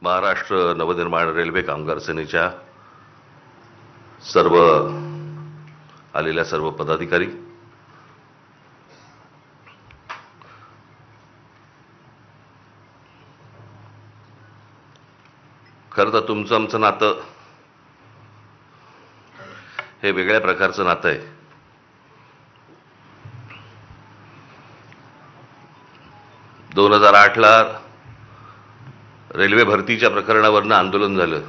Maharashtra Navnirman railway कामगार सेनेच्या सर्व आलेल्या सर्व पदाधिकारी, खरं तर तुमचं आमचं नातं हे वेगळ्या प्रकारचं नातं आहे. दोन 2008ला रेल्वे भरतीच्या प्रकरणावरनं आंदोलन झालं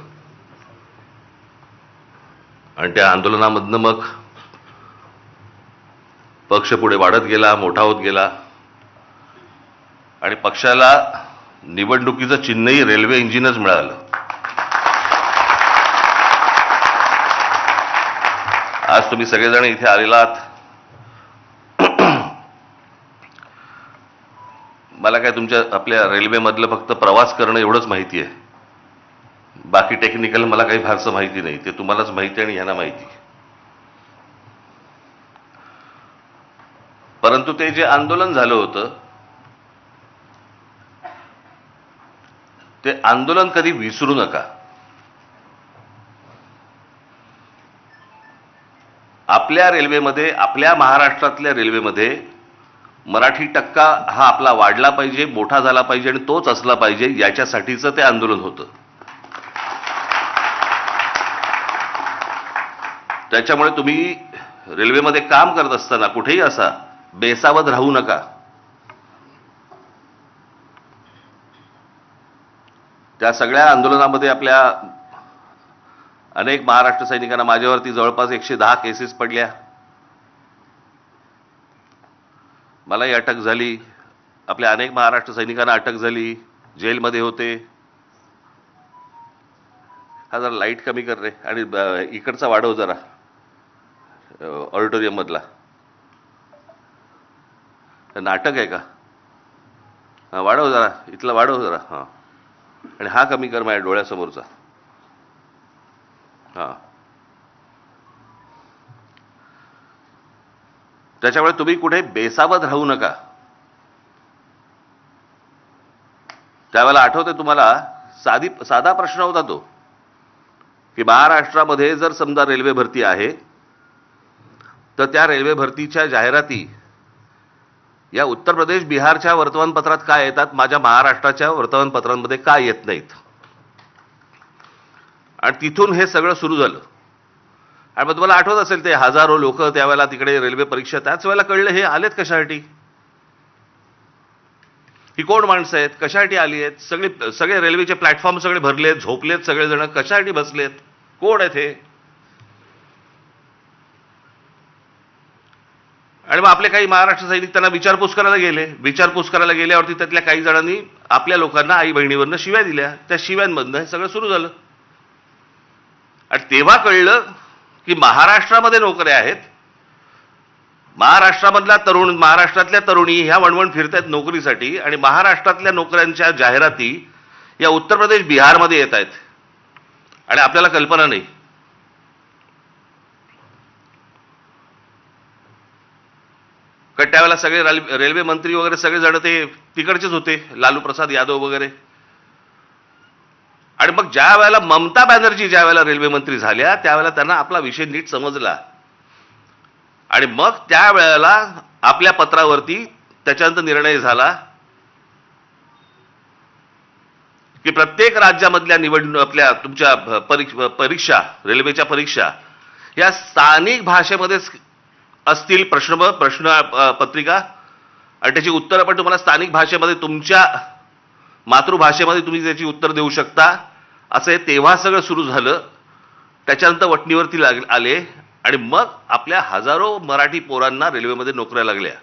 आणि त्या आंदोलनामधनं मग पक्ष पुढे वाढत गेला, मोठा होत गेला आणि पक्षाला निवडणुकीचं चिन्हही रेल्वे इंजिनच मिळालं. आज तुम्ही सगळेजण इथे आलेलात. मला काय तुमच्या आपल्या रेल्वेमधलं फक्त प्रवास करणं एवढंच माहिती आहे. बाकी टेक्निकल मला काही फारसं माहिती नाही. ते तुम्हालाच माहिती आणि ह्यांना माहिती. परंतु ते जे आंदोलन झालं होतं ते आंदोलन कधी विसरू नका. आपल्या रेल्वेमध्ये, आपल्या महाराष्ट्रातल्या रेल्वेमध्ये मराठी टक्का हा आपला वाढला पाहिजे, मोठा झाला पाहिजे आणि तोच असला पाहिजे, याच्यासाठीचं ते आंदोलन होतं. त्याच्यामुळे तुम्ही रेल्वेमध्ये काम करत असताना कुठेही असा बेसावध राहू नका. त्या सगळ्या आंदोलनामध्ये आपल्या अनेक महाराष्ट्र सैनिकांना, माझ्यावरती जवळपास 110 केसेस पडल्या. मलाही अटक झाली. आपल्या अनेक महाराष्ट्र सैनिकांना अटक झाली, जेलमध्ये होते. हा जरा लाईट कमी कर रे आणि इकडचा वाढव जरा, ऑडिटोरियम मधला. नाटक आहे का? हा वाढव जरा, इथला वाढव जरा. हा आणि हा कमी कर माझ्या डोळ्यासमोरचा. हा त्याच्यामुळे तुम्ही कुठे बेसावध राहू नका. त्यावेळेला आठवते तुम्हाला, साधा प्रश्न होता तो की महाराष्ट्रामध्ये जर समजा रेल्वे भरती आहे तर त्या रेल्वे भरतीच्या जाहिराती या उत्तर प्रदेश, बिहारच्या वर्तमानपत्रात काय येतात, माझ्या महाराष्ट्राच्या वर्तमानपत्रांमध्ये काय येत नाहीत. आणि तिथून हे सगळं सुरू झालं. आणि मग तुम्हाला आठवत असेल ते हजारो लोक त्यावेळेला तिकडे रेल्वे परीक्षा, त्याच वेळेला कळलं हे आलेत कशासाठी, ही कोण माणसं आहेत, कशासाठी आली आहेत. सगळे रेल्वेचे प्लॅटफॉर्म सगळे भरलेत, झोपलेत सगळेजण, कशासाठी बसलेत, कोण आहेत हे. आणि मग आपले काही महाराष्ट्र सैनिक त्यांना विचारपूस करायला गेले. विचारपूस करायला गेल्यावरती त्यातल्या काही जणांनी आपल्या लोकांना आई बहिणीवरनं शिव्या दिल्या. त्या शिव्यांमधनं हे सगळं सुरू झालं. आणि तेव्हा कळलं की महाराष्ट्रामध्ये नोकऱ्या आहेत, महाराष्ट्रातल्या तरुणी ह्या वणवण फिरतायत नोकरीसाठी, आणि महाराष्ट्रातल्या नोकऱ्यांच्या जाहिराती या उत्तर प्रदेश, बिहारमध्ये येत आहेत आणि आपल्याला कल्पना नाही. कारण त्यावेळेला सगळे रेल्वे मंत्री वगैरे सगळे जण ते तिकडचेच होते, लालू प्रसाद यादव वगैरे. आणि मग ज्या वेळेला ममता बॅनर्जी ज्या वेळेला रेल्वे मंत्री झाल्या त्यावेळेला त्यांना आपला विषय नीट समजला. आणि मग त्यावेळेला आपल्या पत्रावरती त्याच्यानंतर निर्णय झाला की प्रत्येक राज्यामधल्या आपल्या तुमच्या परीक्षा, रेल्वेच्या परीक्षा या स्थानिक भाषेमध्येच असतील. प्रश्न पत्रिका आणि त्याची उत्तरं पण तुम्हाला स्थानिक भाषेमध्ये, तुमच्या मातृभाषेमध्ये तुम्ही त्याची उत्तर देऊ शकता. असं तेव्हा सगळं सुरू झालं. त्याच्यानंतर वटणीवरती आले आणि मग आपल्या हजारो मराठी पोरांना रेल्वेमध्ये नोकऱ्या लागल्या.